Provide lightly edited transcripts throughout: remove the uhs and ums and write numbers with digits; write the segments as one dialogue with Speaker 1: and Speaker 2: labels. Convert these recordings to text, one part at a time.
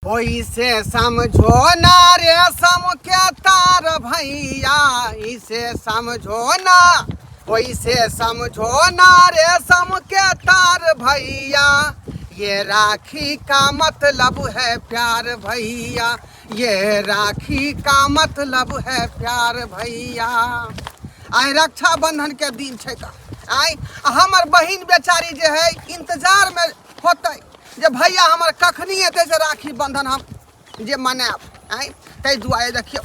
Speaker 1: ओइसे समझो ना रेशम के तार भैया, इसे समझो ना, ओइसे समझो ना रेशम के तार भैया, ये राखी का मतलब है प्यार भैया, ये राखी का मतलब है प्यार भैया। आइ रक्षाबंधन के दिन छे का आइ हमर बहिन बेचारी जे है इंतजार में होते जे भैया हमर कखनी एते से राखी बंधन हम जे मनाब। आइ तै दुआरे देखियो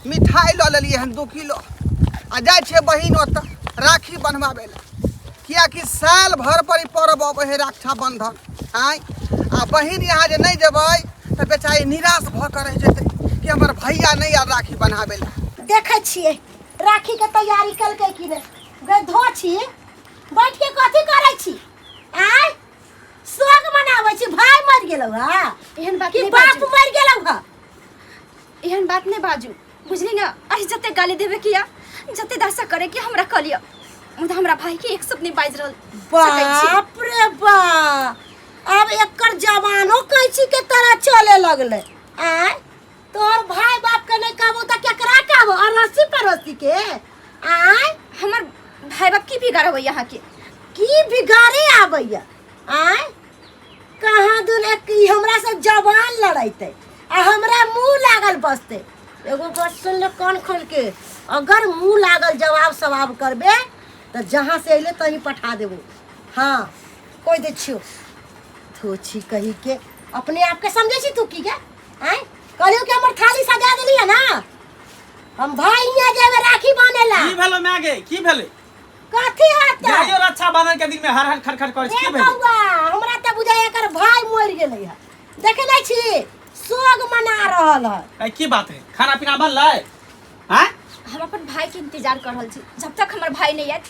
Speaker 1: मिठाई ल लेलिए हन 2 किलो आ जाय छे बहिन ओत राखी बंधवाबे ले, किया कि साल भर पर पर्व आबे है रक्षाबंधन। आइ आ बहिन यहाँ जे नहीं जेबै त बेचारी निराश भ कर रह जेते कि हमर भैया नहीं आ राखी बंधाबे ले।
Speaker 2: देखे छिए राखी के तैयारी कल के कि ने गे धो छी बैठ के कथि करे छी? आइ सोग मनावे छी भाई मर गेलौ हा,
Speaker 3: एहन बात
Speaker 2: कि
Speaker 3: नहीं
Speaker 2: बाप
Speaker 3: बाजू,
Speaker 2: मर गेलौ हा।
Speaker 3: एहन बात नहीं बाजू, बुझली ना? अरे जते गाली देवे किया, जते दर्शक करे कि हमरा कलियो, मुदा हमरा भाई के एक सपने बाज रहल।
Speaker 2: बाप रे बा, अब एकर जवानो कैची के तरह चले लगले। आइ तोर भाई बाप के नहीं कहबो त केकरा कहबो? अरसी पड़ोसी के? आइ
Speaker 3: हमर भाई बाप की बिगाड़ हो यहाँ के?
Speaker 2: की बिगाड़े आबैया? आइ कहाँ दुले की हमरा से जवान लड़ाइते आ हमरा मुंह लागल बसते। एगो बात सुन ले कान खोल के, अगर मुंह लागल जवाब सवाब करबे तो जहाँ से अइले तही पठा देबो। हाँ कोई दे छियो थोची कही के अपने आप के समझे छी तू की के? आइ कहलियो कि हमर थाली सजा देली है ना, हम भाई यहाँ जेबे राखी बांधेला।
Speaker 4: की भेलो मागे? की भेले?
Speaker 2: कथी हाथ
Speaker 4: जाइयो रक्षाबंधन के दिन में हर हर खरखर करे की भेले?
Speaker 2: बउआ हमरा त बुझाय एकर भाई मर गेलै है, देखे नै छी सोग मना रहल है।
Speaker 4: की बात है? खाना पीना बनलै? हैं?
Speaker 3: हम अपन भाई के इंतजार कर रहल छी, जब तक हमर भाई नहीं आए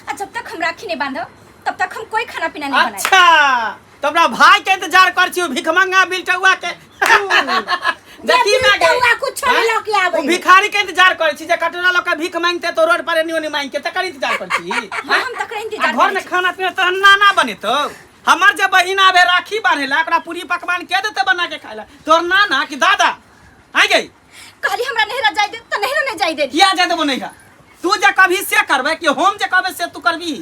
Speaker 3: और जब तक हम राखी नहीं बांधब तब तक हम कोई खाना पीना नहीं बनाए।
Speaker 4: अच्छा तो अपना भाई के इंतजार कर छी, भिखमंगा बिलटुआ के। देखी ना
Speaker 2: बिलटुआ कुछ मिलो के आबै।
Speaker 4: भिखारी के इंतजार करे छी जे कटोरा लोग के भीख मांगते तो रोड पर एनी मांग के तकर इंतजार कर छी।
Speaker 3: हाँ, हम तकर इंतजार
Speaker 4: घर में खाना पीना तो ना बने तो हमार जे बहिन आवे राखी बांधेला ओकरा पूरी पकवान के देते बना के खाइला? तोर नाना कि दादा आ गई
Speaker 3: कहली हमरा नहरा जाय दे त नहरो नहीं जाय दे।
Speaker 4: किया जाय देबो नहीं का? तू जे कभी से करबे कि हम जे कहबे से तू करबी?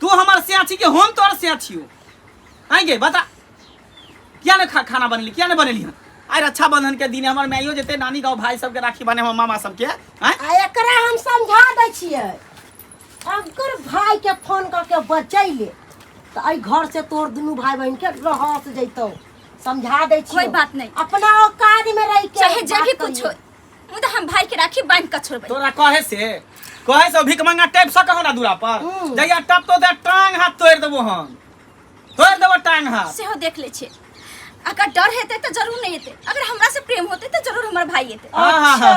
Speaker 4: तू हमर से छी कि हम तोर से छियो? आ गई बता किया ने खाना बनली, किया ने बनेली? आई रक्षाबंधन के दिन हमर माइयो जेते नानी गांव भाई सब के राखी बांधे हम मामा सब के।
Speaker 2: आ एकरा हम समझा दै छियै, अगर भाई के फोन करके बचैले तो आई घर से तोर दुनू भाई बहन के रहस जइतो। समझा दै छियै
Speaker 3: कोई बात नहीं,
Speaker 2: अपना औकात में रह के
Speaker 3: चाहे जे भी कुछ हो, मुदा हम भाई के राखी बांध के छोड़बे।
Speaker 4: तोरा कहे से भिखमंगा टेप सक हो ना दूरा पर जइया टप तो दे टांग हाथ तोड़ देबो, हम तोड़ देबो टांग हाथ।
Speaker 3: सेहो देख ले छे, अगर डर हेते तो जरूर नहीं हेते, अगर हमरा से प्रेम होते तो जरूर हमर भाई हेते।
Speaker 2: अच्छा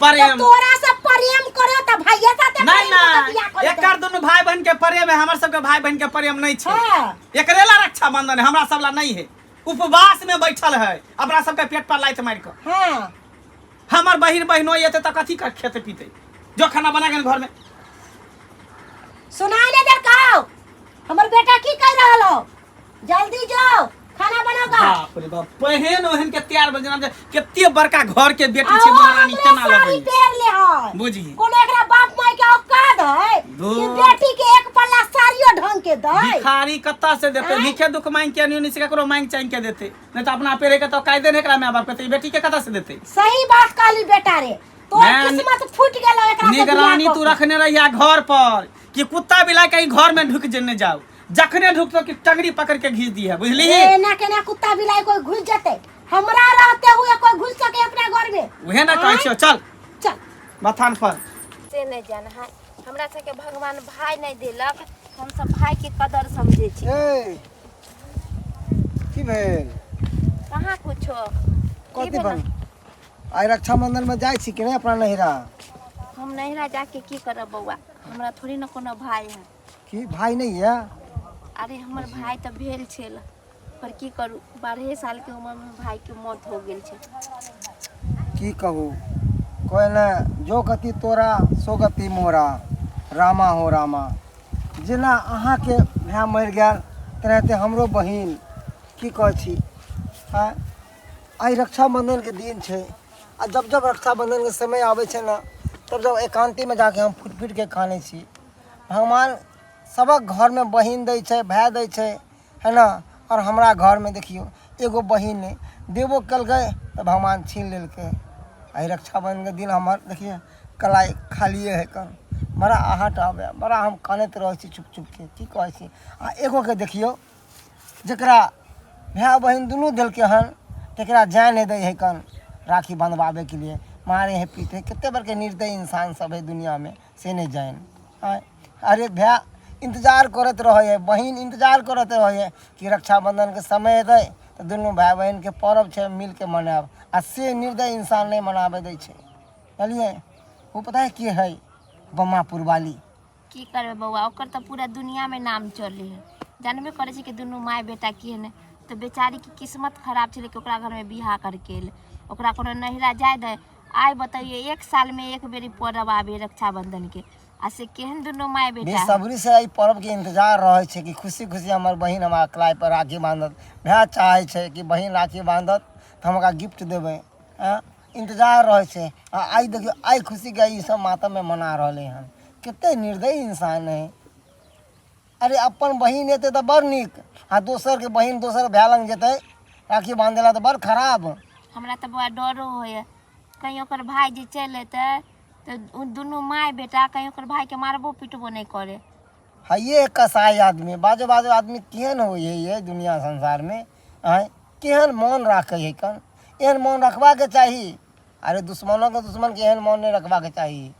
Speaker 4: प्रेम
Speaker 2: तोरा से प्रेम करे त भैया साथे
Speaker 4: नहीं ना,
Speaker 2: बियाह कर दे।
Speaker 4: एकर दोनों भाई बहन के प्रेम है, हमर सब के भाई बहन के प्रेम नहीं छे।
Speaker 2: हाँ।
Speaker 4: एकरेला रक्षाबंधन है, हमरा सबला नहीं है। उपवास में बैठल है अपना सबके पेट पर लाइत मार के।
Speaker 2: हाँ
Speaker 4: हमर बहिन बहिनो येते त कथी कर खेते पीते जो खाना बना के घर में।
Speaker 2: सुनाई नहीं दे काओ हमर बेटा की कह रहल हो? जल्दी जाओ खाना बनाओगा।
Speaker 4: बाप रे बाप, बहन ओहन के तैयार बजना जे केते बड़का घर के बेटी छे, महारानी केना लगई
Speaker 2: पेर ले है
Speaker 4: बुझी।
Speaker 2: कोन एकरा बाप माई के औकात है कि बेटी के एक पल्ला साड़ियो ढंग के दे?
Speaker 4: भिखारी कत्ता से देते? भिखे दुख मांग के नहीं से ककरो मांग चांग के देते, नहीं तो अपना पेरे के तो कायदे ने एकरा में बाप के बेटी के कत्ता से देते?
Speaker 2: सही बात कहली बेटा रे, तोर किस्मत फूट गेलो एकरा से।
Speaker 4: निगरानी तू रखने रहिया घर पर कि कुत्ता बिलाई कहीं घर में ढुक जने जाओ, जखने ढुकतो कि टंगड़ी पकड़ के घीच दी है, बुझली?
Speaker 2: ना केना कुत्ता बिलाई कोई घुस जते, हमरा रहते हुए कोई घुस सके अपना घर में?
Speaker 4: उहे ना कहै छियो चल
Speaker 2: चल
Speaker 4: मथान पर
Speaker 5: से नहीं जाना है हमरा से के भगवान भाई नहीं देलक, हम सब भाई के कदर समझे छी।
Speaker 1: ए की भेल?
Speaker 5: कहाँ कुछो
Speaker 1: कथी बन आई रक्षाबंधन में जाय छी कि नहीं अपना नहिरा?
Speaker 5: हम नहिरा जाके की करब बउआ, हमरा थोड़ी ना कोनो भाई है।
Speaker 1: की भाई नहीं है?
Speaker 5: अरे हमर भाई तो भेल छेल, पर की करू 12 साल के उम्र में भाई के मौत हो गेल छे।
Speaker 1: की कहू, कोई न जो गति तोरा सो गति मोरा, रामा हो रामा। जेना अहाँ के भाई मर गया तरहते हमरो बहिन की कह छी। हाँ
Speaker 6: आई रक्षाबंधन के दिन है। आ जब जब रक्षाबंधन के समय आवे छे ना, तब जब एकांती में जाके हम फूट फूट के खाने छी। भगवान सबक घर में बहिन दै छे, भाई दै छे, है ना। और हमरा घर में देखियो एगो बहिन ने देवो कल गए तो भगवान छीन लेलके। आई रक्षाबंधन के दिन हमार देखिए कलाई खालिए है कन, बड़ा आहट आवे, बड़ा हम कानत रहे छी चुप चुप के। की कहे छी आ एगो के देखियो जकरा भाई बहन दुनू दिलके हन, तकरा जान दे है कन राखी बंधवावे के लिए, मारे है पीटे। कितने बड़के निर्दयी इंसान सब है दुनिया में, से नहीं जान। अरे भाई इंतजार करत रहे है, बहन इंतजार करत रहे है कि रक्षाबंधन के समय दे तो दोनों भाई बहन के पर्व है मिल के मनाब। आ से निर्दयी इंसान नहीं मनावे दे छे। चलिए वो पता है कि है बम्मापुर वाली।
Speaker 5: की करबे बउआ, ओकर तो पूरा दुनिया में नाम चले है। जानबे करे छी कि दुनू माय बेटा की है ने, तो बेचारी की किस्मत खराब छे कि ओकरा घर में बियाह करके एले। ओकरा कोनो नहिरा जाय दे। आइ बताइए 1 साल में एक बेरी पर्व आवे रक्षाबंधन के, आ से केहन दुनू माय बेटा है।
Speaker 6: बेसब्री से ई पर्व के इंतजार रहे छे कि खुशी खुशी हमर बहिन हमारा कलाई पर राखी बांधत। भाई चाहे छे कि बहिन राखी बांधत तो हमरा गिफ्ट देवे। इंतजार रहे छे। आई देखियो आई खुशी के ई सब मातम में मना रहले हन। कितने निर्दयी इंसान है। अरे अपन बहिन हेते तो बड़ निक, आ दोसर के बहिन दोसर भाई लंग जेते राखी बांधेला तो बड़ खराब।
Speaker 5: हमरा तो बड़ा डरो होय, कहीं ओकर भाई जे चल अते तो दुनू माय बेटा कहीं ओकर भाई के मारबो पीटबो नहीं करे।
Speaker 6: है ये कसाई आदमी, बाजो बाजो आदमी केहन हो ये दुनिया संसार में। केहन मौन रखे है कन, एहन मौन रखवा के चाहिए। अरे दुश्मनों के दुश्मन के एहन मौन नहीं रखवा के चाहिए।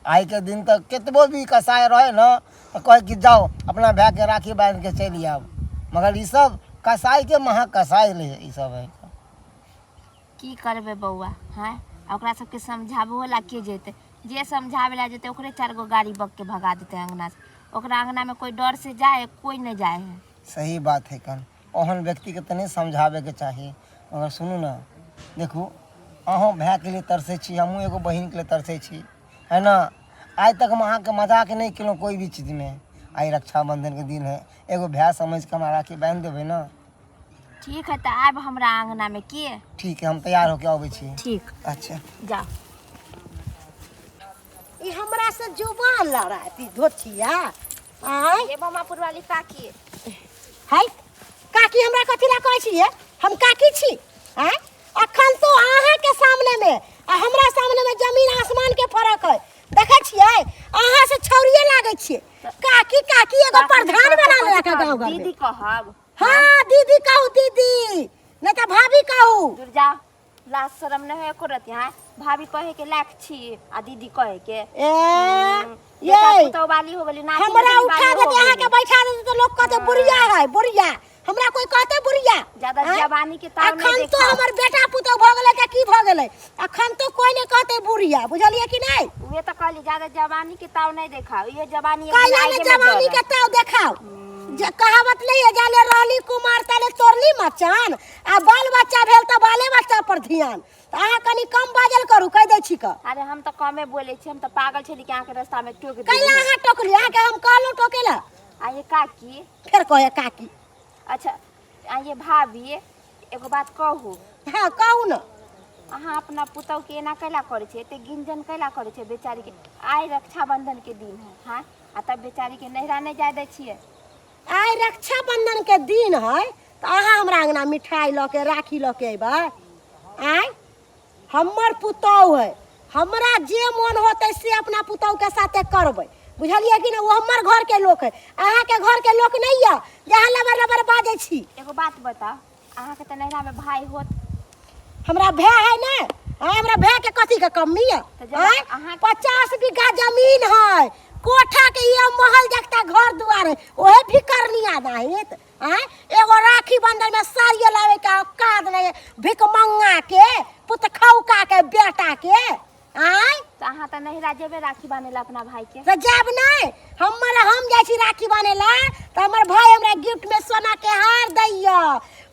Speaker 6: आई के दिन तक कितबो भी कसाई रहे ना तो कहे कि जाओ अपना भाई के राखी बांध के चली आओ, मगर ये सब कसाई के महा कसाई ले ये सब है।
Speaker 5: की करबे बउआ, हैं ओकरा सबके समझाबो ला के जेते, जे समझावे ला जेते ओकरे 4 गो गाड़ी बक के भगा देते अंगना से। ओकरा अंगना में कोई डर से जाए, कोई नहीं जाए है।
Speaker 6: सही बात है कन, ओहन व्यक्ति के तनी समझावे के चाहिए। मगर सुनू ना, देखू अहों भाई के लिए तरसे छी, हमहूँ एगो बहन के लिए तरसे छी, है ना। आज तक हम अहाँ के मजाक नहीं केलहुँ कोई भी चीज में। आई रक्षाबंधन के दिन है, एगो भाई समझ के हमरा राखी बांध देवे ना।
Speaker 5: ठीक है तो आब हमरा अंगना में के।
Speaker 6: ठीक है हम तैयार होके आवे छी।
Speaker 5: ठीक,
Speaker 6: अच्छा
Speaker 5: जा।
Speaker 2: ई हमरा से जुबान लड़ाती धोतिया। आय
Speaker 5: ये बम्मापुर वाली काकी
Speaker 2: हाय काकी हमरा कथी ला कहै छिए? हम काकी छी। हैं अखन तो अहाँ के सामने में आ हमरा सामने में जमीन आसमान के फर्क है। देखे छिए अहाँ से छौरिए लागे छिए। काकी काकी एगो प्रधान बना लेला का गांव घर।
Speaker 5: दीदी कहब।
Speaker 2: हां दीदी कहू, दीदी नहीं तो भाभी कहू।
Speaker 5: दूर जा, लाज शरम नहीं है करत यहाँ। भाभी कहे के लायक छी आ दीदी कहे के
Speaker 2: ये
Speaker 5: तो वाली हो गेली ना।
Speaker 2: हमरा उठा देते अहाँ के बैठा देते तो लोग कहते बुढ़िया है बुढ़िया। हमरा कोई कहते बुढ़िया
Speaker 5: ज्यादा जवानी के ताव नहीं
Speaker 2: अखन
Speaker 5: देखा।
Speaker 2: तो हमर बेटा पुतो भ गेलै त की भ गेलै, अखन तो कोई नहीं कहते बुढ़िया, बुझलिए कि नहीं।
Speaker 5: वे तो कहली ज्यादा जवानी के ताव नहीं देखा। ये जवानी
Speaker 2: काहे ने जवानी के ताव देखाओ। जे कहावत नहीं है जाले रहली कुमार ताले तोरली मचान, आ बाल बच्चा भेल त बाले बच्चा पर ध्यान। त अहाँ कनी कम बाजल करू, कह दै छी क।
Speaker 5: अरे हम तो कमे बोले छी, हम तो पागल छली कि आके रास्ता में टोक
Speaker 2: कैला
Speaker 5: दी।
Speaker 2: अहाँ टोकली, अहाँ के हम कहलो टोकेला
Speaker 5: आ ये काकी,
Speaker 2: फिर कहे काकी।
Speaker 5: अच्छा आ ये भाभी एगो बात कहू।
Speaker 2: हां कहू न।
Speaker 5: अहाँ अपना पुतौ के एना कैला करे छे, एते गिंजन कैला करे छे बेचारी के? आइ रक्षाबंधन के दिन है, हां आ तब बेचारी के नहिरा नहीं जाय दै छिए।
Speaker 2: आइ रक्षाबंधन के दिन है तो अहाँ हमरा अंगना मिठाई ल के राखी ल के अइबै। आइ हमर पुतौ है, हमरा जे मन होते से अपना पुतौ के साथे करबै, बुझलिए कि ना। वो हमर घर के लोग है, अहाँ के घर के लोग नहीं है जहाँ लबर लबर बाजै छी।
Speaker 5: एगो बात बता, अहाँ के त नहिरा में भाई होत।
Speaker 2: हमरा भाई है ना, हमरा भाई के कथी के कमी है?
Speaker 5: तो जब अहाँ-
Speaker 2: 50 बीघा जमीन है, कोठा के ये महल जगता घर दुआर है, ओहे भी करनी नहीं है। एगो राखी बंधन में साड़िया लावे का औकात नहीं, भिख मंगा के पुत खौका के बेटा के।
Speaker 5: तो अहाँ त नहिरा जेबे राखी बांधेला अपना भाई के।
Speaker 2: तो जब नहीं हम जाय छी राखी बांधेला तो हमर भाई हमरा गिफ्ट में सोना के हार दैया।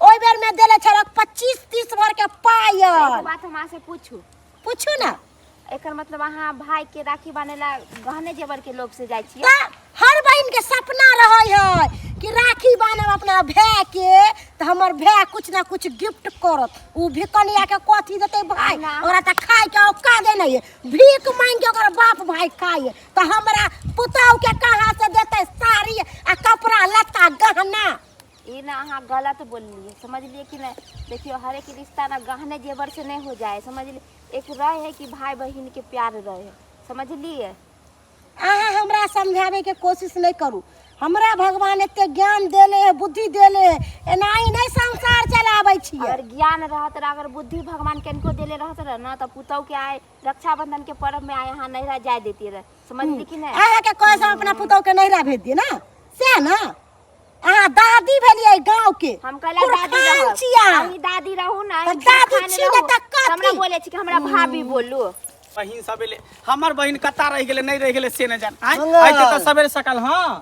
Speaker 2: ओइ बेर में देले छलक 25-30 भर के
Speaker 5: एगो
Speaker 2: पायल।
Speaker 5: बात हम से पूछू
Speaker 2: ना
Speaker 5: एकर मतलब अहाँ भाई के राखी बांधेला गहने जेवर के लोग से जाय छिए?
Speaker 2: हर बहन के सपना रहे है कि राखी बांधब अपना भाई के तो हमर भाई कुछ ना कुछ गिफ्ट करत उ भी कनिया के कथी देते भाई ओकरा त खाए के औका दे नहीं भीख मांग के ओकर बाप भाई खाए तो हमरा पुतौ के कहां से देते साड़ी आ कपड़ा लत्ता गहना
Speaker 5: ये ना अहाँ गलत बोलिए, समझ लिए कि नहीं। देखियो हर एक रिश्ता ना गहने जेवर से नहीं हो जाए, समझ लिए। एक रहे है कि भाई बहन के प्यार रहे, समझ लिए।
Speaker 2: अहाँ हमरा समझावे के कोशिश नहीं करू। हमरा भगवान एते ज्ञान देले है, बुद्धि देले है, एनाही नहीं संसार चलाबै छियै।
Speaker 5: अगर ज्ञान रहत रह, अगर बुद्धि भगवान केनको देले रहत रह ना तो पुतौ के आए रक्षाबंधन के पर्व में आए यहाँ नैहरा जाए देती रहे, समझ ली कि नहीं।
Speaker 2: अहाँ के कहै से अपना पुतौ के नैहरा भेज दिए ना, से ना अहाँ दादी भेलियै गांव के।
Speaker 5: हम कहला दादी रहू, अही दादी रहू ना,
Speaker 2: दादी छी ने त कथी
Speaker 5: हमरा बोले छी कि हमरा भाभी बोलू।
Speaker 4: बहिन सबेले हमर बहिन कता रह गेले नहीं रह गेले से न जान आइ तो सवेरे सकाल। हां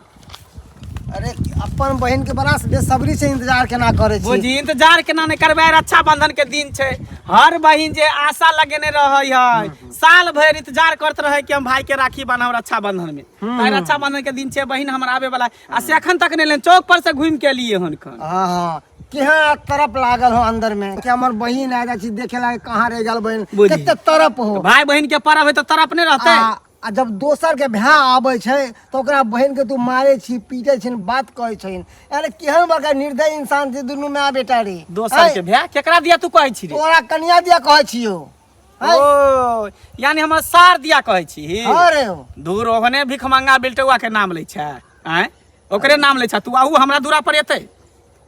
Speaker 6: अरे अपन बहन के बड़ा बेसब्री से इंतजार केना करे छी।
Speaker 4: बुझी इंतजार केना नहीं करबे, रक्षाबंधन के दिन छे। हर बहिन जे आशा लगेने रहै है, साल भर इंतजार करत रहे कि हम भाई के राखी बांधब रक्षाबंधन में। ताई रक्षाबंधन के दिन छे, बहिन हमर आवे वाला आ से अखन तक नहीं ले चौक पर से घूम के लिए हन खन।
Speaker 6: हां केहा तरफ लागल हो अंदर में कि हमर बहिन आ जाची देखे लागे कहां रह गेल बहिन, कितने तरफ हो।
Speaker 4: भाई बहिन के पर्व है तो तरफ नहीं रहते।
Speaker 6: आ जब दोसर के भ्याह आबै छै तो ओकरा बहन के तू मारे छी, पीटे छी, बात कहै छइन। अरे केहन बड़का निर्दयी इंसान छै दुनू माय बेटा रे।
Speaker 4: दोसर के भ्याह केकरा दिया तू कहै छी रे?
Speaker 6: तोरा कन्या दिया कहै छियो।
Speaker 4: ओ यानी हमर सार दिया कहै छी।
Speaker 6: अरे
Speaker 4: दूर ओहने भिख मंगा बिल्टुआ के नाम लै छै, आय ओकरे नाम लै छै। तू आऊ हमरा दूरा पर एतै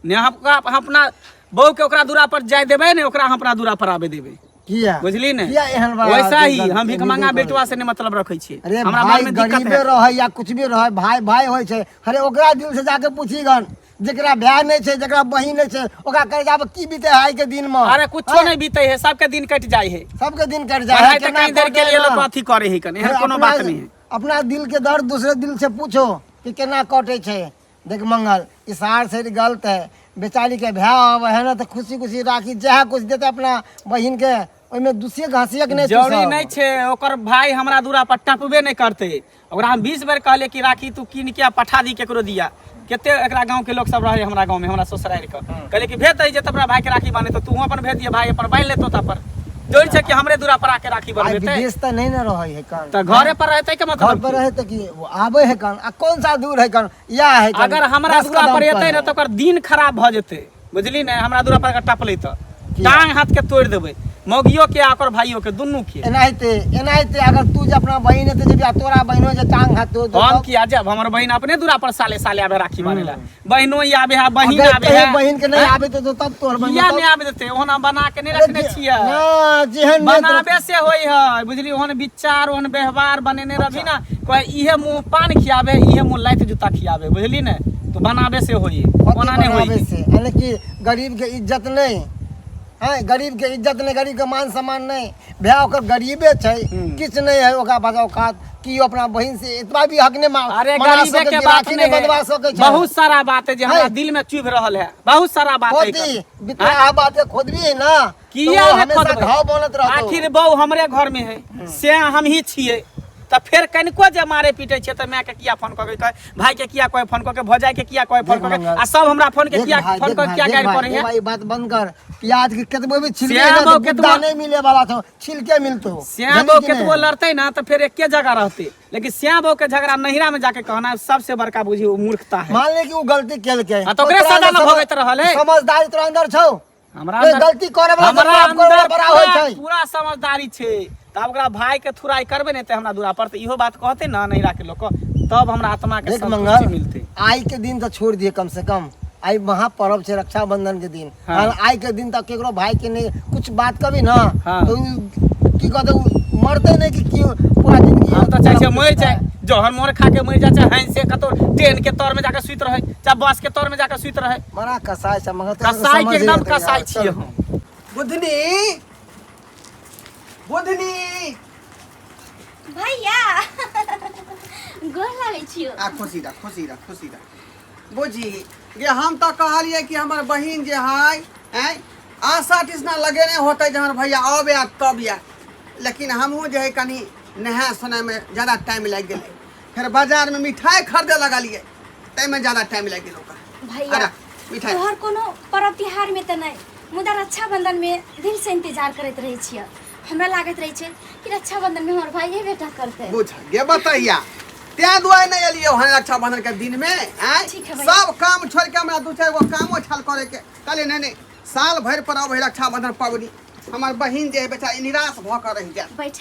Speaker 4: ने, हम अपना बहू के ओकरा दूरा पर जाय देबै ने, ओकरा हम अपना दूरा पर आबे देबै।
Speaker 6: किया
Speaker 4: बुझली ने?
Speaker 6: किया एहन बात?
Speaker 4: वैसा ही हम भिख मंगा बेटवा से ने मतलब रखै छी।
Speaker 6: अरे
Speaker 4: हमरा
Speaker 6: भाई
Speaker 4: मन में दिक्कत
Speaker 6: गरीबे
Speaker 4: है।
Speaker 6: रहे या कुछ भी रहे, भाई भाई होय छै। अरे ओकरा दिल से जाके पूछीगन जेकरा भाई नहीं छै, जेकरा बहिन नहीं छै, ओकरा कहे जाब की बीते है के दिन में।
Speaker 4: अरे कुछो नहीं बीते है, सबके दिन कट जाय है।
Speaker 6: सबके दिन कट जाए
Speaker 4: पढ़ाई तक कहीं देर के लिए लोग अथी करे है कने, एहन कोनो बात नहीं है।
Speaker 6: अपना दिल के दर्द दूसरे दिल से पूछो कि केना कटे छै। देख मंगल इशार से गलत है, बेचारी के भ्याह आवे है ना तो खुशी खुशी राखी जहा कुछ देते अपना बहिन के, ओइमे दूसरे घासिया के नहीं
Speaker 4: जरूरी नहीं छे। ओकर भाई हमरा दूरा पर टपबे नहीं करते। ओकरा हम 20 बेर कहले कि राखी तू कीन के पठा दी केकरो दिया। केते एकरा गांव के लोग सब रहे हमरा गांव में, हमरा ससुराल के कहले कि भेज दई जे तोरा भाई के राखी बांधे तो तू अपन भेज दिए, भाई अपन बांध लेतो ता पर। जोर छे कि हमरे दूरा पर आके राखी बांधते।
Speaker 6: विदेश त नहीं न रहे है कान,
Speaker 4: त घरे पर रहते के
Speaker 6: घर
Speaker 4: मतलब
Speaker 6: पर रहे त कि वो आबे है कान। आ कौन सा दूर है कान या है कान।
Speaker 4: अगर हमरा दूरा पर एते न तो ओकर दिन खराब भ जेते, बुझली ने? हमरा दूरा पर टपले त टांग हाथ के तोड़ देबे, मौगियो के आकर भाइयों के दुन्नु के।
Speaker 6: एनाहिते अगर तू जे अपना बहिन है जे तोरा बहिनो जे टांग हाथ तोड़ दे।
Speaker 4: हम किया जब हमर बहिन अपने दूरा पर साले साले आबे राखी बांधेला, बहिनो ही आबे है, बहिन आबे है।
Speaker 6: बहिन के नहीं आबे तो तब तोर बहिन
Speaker 4: या नहीं आबे देते, ओहना बना के नहीं रखने छियै।
Speaker 6: ना जेहन
Speaker 4: बनाबे से होई है, बुझली? ओहन विचार ओहन व्यवहार बनेने रही ना, कोई इहे मुंह पान खियाबे, इहे मुंह लाइत जूता खियाबे, बुझली ने? तो बनाबे से होई, ओना नहीं होई
Speaker 6: से। यानी कि गरीब के इज्जत नहीं है, गरीब के इज्जत नहीं, गरीब के मान सम्मान नहीं। भैया ओकर गरीबे छै, किछ नहीं है ओकरा पास औकात कि अपना बहिन से इतना भी हक ने मांग।
Speaker 4: अरे गरीबे के बात नहीं है, बहुत सारा बात है जो हमरा दिल में चुभ रहल है, बहुत सारा बात है।
Speaker 6: बितरा बात खोदबी है ना,
Speaker 4: किया
Speaker 6: तो हमेशा घाव बनत रहतो।
Speaker 4: आखिर बहू हमरे घर में है, से हम ही छिए। तो फिर कनिको जे मारे पीटे छे तो मैं के किया फोन क के, भाई के किया कोई फोन क के, भौजाई के किया कोई फोन क के, आ सब हमरा फोन के किया फोन क किया गाइड करे है।
Speaker 6: भाई बात बंद कर। प्याज के केतबो भी छिलके
Speaker 4: श्याम
Speaker 6: ना
Speaker 4: केतबो
Speaker 6: नहीं मिले वाला था, छिलके मिलतो।
Speaker 4: श्याम बहू केतबो लड़ते ना तो फिर एके जगह रहते, लेकिन श्याम बहू के झगड़ा नहिरा में जाके कहना सबसे बड़का बुझी मूर्खता है।
Speaker 6: मान ले कि वो गलती केल के
Speaker 4: तो ओकरे सदा न भोगैत रहल है।
Speaker 6: समझदारी तोरा अंदर छौ,
Speaker 4: हमरा
Speaker 6: कोई गलती करे वाला
Speaker 4: हमरा
Speaker 6: अंदर बड़ा होय छै।
Speaker 4: पूरा समझदारी छे, तब ओकरा भाई के थुराई करबे नहीं ते हमरा दूरा पर तो इहो बात कहते ना नहिरा के लोग, तब हमरा आत्मा के संतुष्टि मिलते।
Speaker 6: आई के दिन तो छोड़ दिए कम से कम, आई महापर्व छे रक्षाबंधन के दिन। आई के दिन तक केकरो भाई के नहीं कुछ बात कभी ना तो की कहते मरते नहीं कि पूरा जिंदगी
Speaker 4: हम तो चाहे मर जाए, जहर मोर खा के मर जाए, हंस से कतो ट्रेन के तौर में जाकर सुत रहे, चाहे बस के तौर में जाकर सुत रहे।
Speaker 6: बड़ा कसाई छ, मगर
Speaker 4: कसाई के एकदम कसाई छिए हम।
Speaker 1: बुधनी बुधनी
Speaker 3: भैया गोर लागै छियो।
Speaker 1: आ खुशी रह खुशी रह खुशी रह। बुझी ये हम तो कहलिए कि हमर बहिन जे है आशा टिसना लगेने होते जे हमर भैया आबे तब या, लेकिन हमहूँ जे है कनी नहा सोना में ज़्यादा टाइम लग गए। फिर बाजार में मिठाई खरीदे लगलिए, तैमें ज़्यादा टाइम लग गया।
Speaker 3: भैया
Speaker 1: अरे मिठाई
Speaker 3: तोहर कोनो पर्व त्योहार में तो नहीं, मुदा रक्षाबंधन में दिल से इंतजार करते रहे छियै। हमरा लागत रहे छै कि रक्षाबंधन में हमार भाई बेटा करते।
Speaker 1: बुझ गे बतैया त्या दुआरे नहीं एलियो हन रक्षाबंधन के दिन में हैं।
Speaker 3: ठीक है भैया।
Speaker 1: सब काम छोड़ के हमरा दू चार गो कामो छल करे के कहले नहीं साल भर पर अब रक्षाबंधन पबनी हमार बहिन जे है बेचारी निराश भ के रह जाए।
Speaker 3: बैठ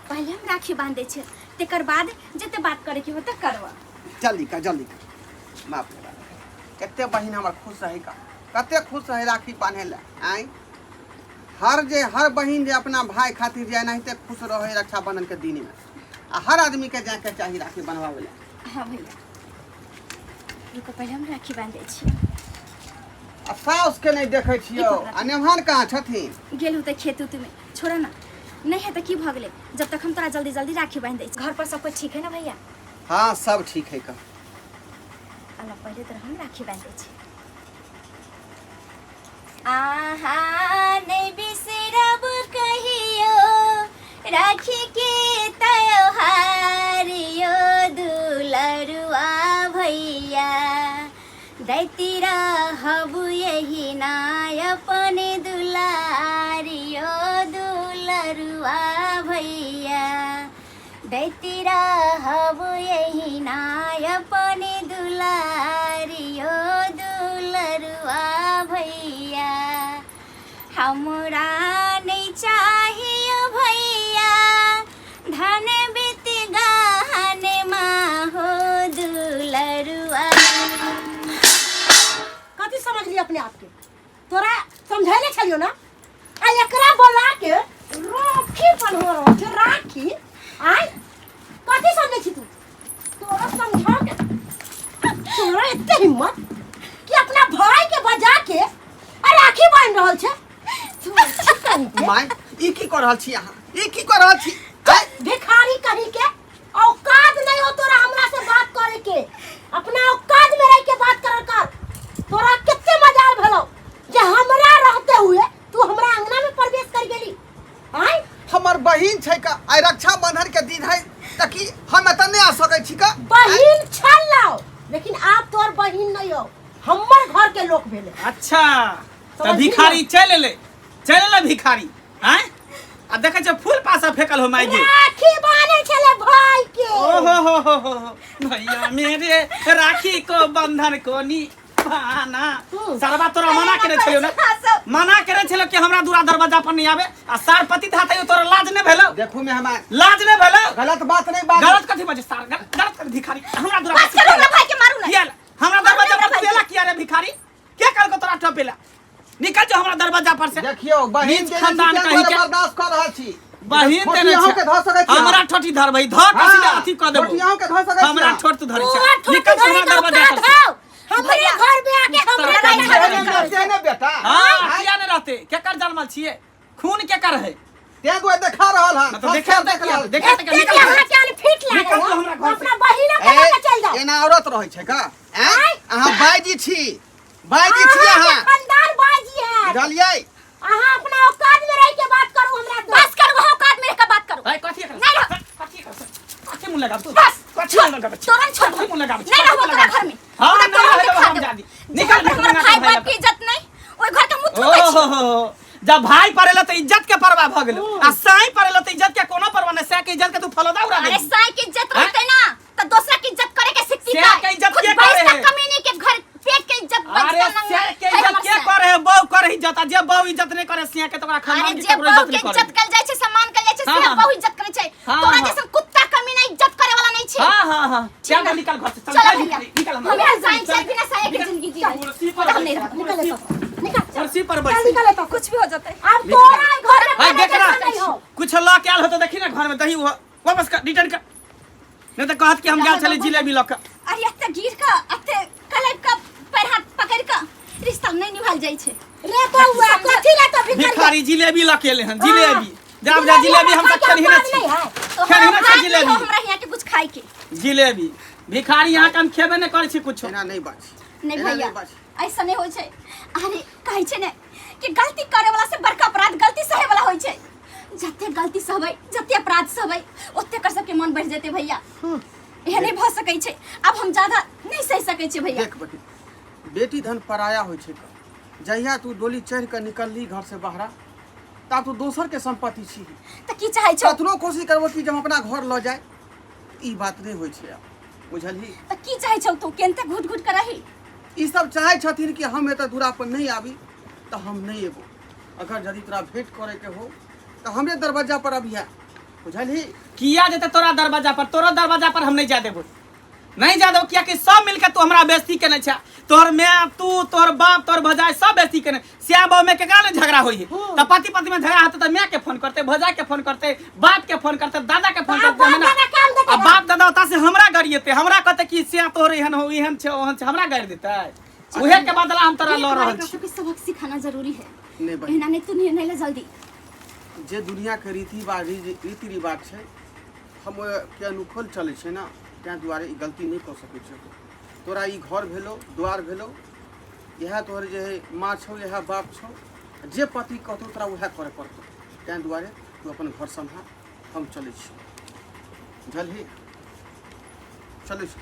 Speaker 3: पहले हम राखी बांध दै छै, तेकर बाद जते बात करे के होते करवा।
Speaker 1: जल्दी कर बाप रे बाप। कते बहिन हमर खुश रहे का कते खुश रहे राखी बांधे ला आई। हर बहिन जे अपना भाई खातिर जे नहीं खुश रहे रक्षाबंधन के दिन में आ हर आदमी के जाके चाहिए राखी बनवावे ला।
Speaker 3: हाँ भैया रुको पहले हम राखी बांध दै छियै।
Speaker 1: आ साउस के नहीं देखे छियो आ नेमहान कहाँ छथिन?
Speaker 3: गेल होते खेत उत में, छोड़ा ना नहीं है तो की भ गेले। जब तक हम तोरा जल्दी जल्दी राखी बांध दै छी। घर पर सब कुछ ठीक है ना भैया?
Speaker 1: हाँ सब ठीक है का।
Speaker 3: अल्लाह पहले तो हम राखी बांध दै छी। आहा नहीं बिसरब कहियो राखी के त्योहार यो दुलरुआ भैया, दैती रहब यही ना अपने दुलारियो दुलरुआ भैया, दैती रहब यही ना अपने दुलारियो दुलरुआ भैया। हमरा नहीं चाहिए भैया धन बीत गहन माहो दुलरुआ।
Speaker 2: कथी समझ ली अपने आप के? तोरा समझाइले छलियो ना आ एकरा बोला के राखी बनहो रहो छै राखी। आय कथी समझे छी तू? तोरा समझा के तोरा एते हिम्मत कि अपना भाई के बजा के आ राखी बांध रहल छै। तू
Speaker 1: माय ई की कर रहल छी अहाँ? ई की कर रहल छी?
Speaker 2: भिखारी कहीं के औकात नहीं हो तोरा हमरा से बात करे के। अपना औकात में रह के बात कर। तोरा कितने मजाल भलो जे हमरा रहते हुए तू हमरा अंगना में प्रवेश कर गेली। आय
Speaker 1: हमर बहिन छै का आई रक्षाबंधन के दिन है त की हम एत नहीं आ सकै छी का?
Speaker 2: बहिन छल लाओ लेकिन आप तोर बहिन नहीं हो, हमर घर के लोग भेले।
Speaker 4: अच्छा तो भिखारी चल ले भिखारी हैं। आ देखे छ फूल पासा फेकल हो माई गे।
Speaker 2: राखी बांधे छले भाई के।
Speaker 4: ओहो हो भैया मेरे राखी को बंधन को नी पाना। सरबा तोरा मना करे छलियो ना, मना करे छलो कि हमरा दूरा दरवाजा पर नहीं आवे आ सार पति धातै तोरा लाज नहीं भेलो?
Speaker 1: देखू में हमार
Speaker 4: लाज नहीं भेलो?
Speaker 1: गलत बात नहीं बात।
Speaker 4: गलत कथि बजे सार गलत कर भिखारी हमरा दूरा
Speaker 3: बस करो ना भाई के मारू ना।
Speaker 4: किया हमरा दरवाजा पर पेला किया रे भिखारी? के कर को तोरा टपेला? निकल जो हमरा दरवाजा पर से।
Speaker 1: देखियो बहिन
Speaker 4: नीच
Speaker 1: के
Speaker 4: खानदान कहीं के
Speaker 1: बर्दाश्त कर रहल छी।
Speaker 4: बहिन देने
Speaker 1: ठोटियाओं के धऽ सकै छी
Speaker 4: हमरा ठोठी धर भाई धर कसी ने अथी क देबो।
Speaker 1: ठोटियाओं के धऽ सकै छी
Speaker 4: हमरा ठोट तू धर
Speaker 2: तोरा
Speaker 4: छ। निकल जो हमरा दरवाजा पर से।
Speaker 2: हमरे घर में आके हमरा
Speaker 1: रहते ने बेटा।
Speaker 4: हां किया न रहते? के कर जन्मल छिए? खून के कर है?
Speaker 1: ते दुआ देखा रहल हन।
Speaker 4: तो देखे देखे
Speaker 2: देखिए हां जान फिट लागे।
Speaker 4: निकल जो हमरा घर
Speaker 2: अपना बहिन के लेके चल जाओ।
Speaker 1: एना औरत रहै छै का? अहाँ बाईजी छी अहाँ।
Speaker 2: खानदार बाजी है।
Speaker 1: बुझलियै?
Speaker 2: अहाँ अपना औकात में रह के बात करू हमरा।
Speaker 3: बस करो औकात में रह के बात करो।
Speaker 4: भाई कथि कर?
Speaker 3: नहीं रह।
Speaker 4: कथि मुंह लगा तू?
Speaker 3: बस
Speaker 4: कथि मुंह लगा?
Speaker 3: तुरंत छोड़।
Speaker 4: कथि मुंह लगा?
Speaker 3: नहीं रहो तोरा घर में।
Speaker 4: हां
Speaker 3: पूरा
Speaker 4: नहीं
Speaker 3: तोरा के
Speaker 4: रहो
Speaker 3: खा
Speaker 4: हम
Speaker 3: देबो।
Speaker 4: जादी। निकल
Speaker 3: हमरा भाई बाप की इज्जत नहीं, ओई घर के मुंह थूकै छी।
Speaker 4: ओहो जब भाई परेला त इज्जत के परवाह भ गेल आ साई परेला त इज्जत के कोनो परवाह नहीं। से के इज्जत के तू फलदा उड़ा दे।
Speaker 3: अरे साई की इज्जत रहते ना तो दूसरा की इज्जत करे के सीखती
Speaker 4: से
Speaker 3: का।
Speaker 4: के इज्जत
Speaker 3: खुद
Speaker 4: के
Speaker 3: बैस
Speaker 4: करे है?
Speaker 3: कमीने के घर पेट के इज्जत
Speaker 4: अरे
Speaker 3: बचता
Speaker 4: से के इज्जत के करे है? बहू करे इज्जत आ जे बहू इज्जत नहीं करे सिया के तोरा
Speaker 3: अरे
Speaker 4: खानदान के
Speaker 3: जे
Speaker 4: ककरो
Speaker 3: बहू
Speaker 4: इज्जत
Speaker 3: के
Speaker 4: नहीं
Speaker 3: इज्जत
Speaker 4: करे।
Speaker 3: कल जाय छै, सम्मान कल जाय छै,
Speaker 4: हाँ,
Speaker 3: से
Speaker 4: हाँ।
Speaker 3: बहू इज्जत करे छै।
Speaker 4: हाँ,
Speaker 3: तोरा
Speaker 4: हाँ।
Speaker 3: जैसा कुत्ता कमीना इज्जत करे वाला नहीं छै।
Speaker 4: हां चल निकल घर से।
Speaker 3: चलो भैया
Speaker 4: निकल
Speaker 3: हम साई से बिना साई की जिंदगी जी रहे।
Speaker 4: कुर्सी पर
Speaker 3: हम नहीं रहते।
Speaker 2: निकल तो निकल।
Speaker 4: कुर्सी पर
Speaker 2: चल
Speaker 4: बैठ।
Speaker 2: निकल तो
Speaker 3: कुछ भी हो जाता है।
Speaker 2: अब तोरा घर में
Speaker 4: भाई देख
Speaker 2: जैसा नहीं हो।
Speaker 4: रहा कुछ ला के आल हो तो देखी ना घर में दही वापस कर रिटर्न कर। नहीं तो कहत कि हम गेल चले जिलेबी लक।
Speaker 3: अरे अत्ते गिर का अत्ते कलेब का पैर हाथ पकड़ का रिश्ता नहीं निभाल जाय छै।
Speaker 2: रे बउआ कथी ले तो
Speaker 4: भिखारी जिलेबी लकेले हन जिलेबी। जब जा जिलेबी हम तक खेली ना छी।
Speaker 3: तो
Speaker 4: खेली
Speaker 3: हम
Speaker 4: ना
Speaker 3: भाग
Speaker 4: छी जिलेबी।
Speaker 3: नहीं हो हमरा यहाँ के कुछ खाए के।
Speaker 4: जिलेबी भिखारी यहाँ के हम खेबे नहीं करे छी कुछ।
Speaker 1: एना नहीं बात।
Speaker 3: नहीं
Speaker 1: एना
Speaker 3: भैया
Speaker 1: नहीं बात।
Speaker 3: ऐसा नहीं होय छै। अरे कहै छै ने कि गलती करे वाला से बड़का अपराध गलती सहे वाला होय छै। जते गलती सहबै जते अपराध सहबै ओते कर सबके मन बढ़ जेते भैया। यह नहीं भ सकै छै। अब हम ज्यादा नहीं सह सकै छै भैया।
Speaker 1: देख बहिन बेटी धन पराया होइ छै। जहिया तू डोली चढ़ के निकलली घर से बाहर ता तू दोसर के संपत्ति छी।
Speaker 3: त की चाहै छौ?
Speaker 1: कतनो कोशिश करबो कि जब अपना घर ल जाए ई बात नहीं होइ छै। बुझलही?
Speaker 3: त की चाहै छौ तू? केनते घुट घुट करही?
Speaker 1: ई सब चाहे छथिन कि हम एत दूरा पर नहीं आबी तो हम नहीं एबो। अगर यदि तोरा भेंट करे के हो तो हमरे दरवाजा पर अभी है। बुझलही?
Speaker 4: किया जेते तोरा दरवाजा पर? तोरा दरवाजा पर हम नहीं जा देबो, नहीं जा देबो। किया कि सब मिलके तू हमरा बेइज्जती केने छ। तोहर माँ, तू, तोहर बाप, तोहर भजाई सब बेइज्जती केने। सिया बहु में केकरा ने झगड़ा होई है? त पति पत्नी में झगड़ा होते त माँ के फोन करते, भजाई के फोन करते, बाप के फोन करते, दादा के फोन करते। है ना? अब बाप दादा होता से हमरा गरिएते, हमरा कहते कि सिया तोहर एहन हो, एहन छ, ओहन छ, हमरा गारि देते। उहे के बदला हम तोरा ल रहल छी।
Speaker 3: के सबक सिखाना जरूरी है।
Speaker 1: नहीं बहिन,
Speaker 3: एना नहीं तू निर्णय ले जल्दी।
Speaker 1: जे दुनिया के रीति रिवाज छै हम के अनुकूल चले छै ना, तै दुआरे ई गलती नहीं कर सकै छै। तोरा ई घर भेलो, द्वार भेलो, यह तोहर जे है माँ छौ, यह बाप छौ, जे पति कहतो तोरा वह करे पड़तो। तै दुआरे तू अपन घर संभाल, हम चले छी। बुझलही? चले छी।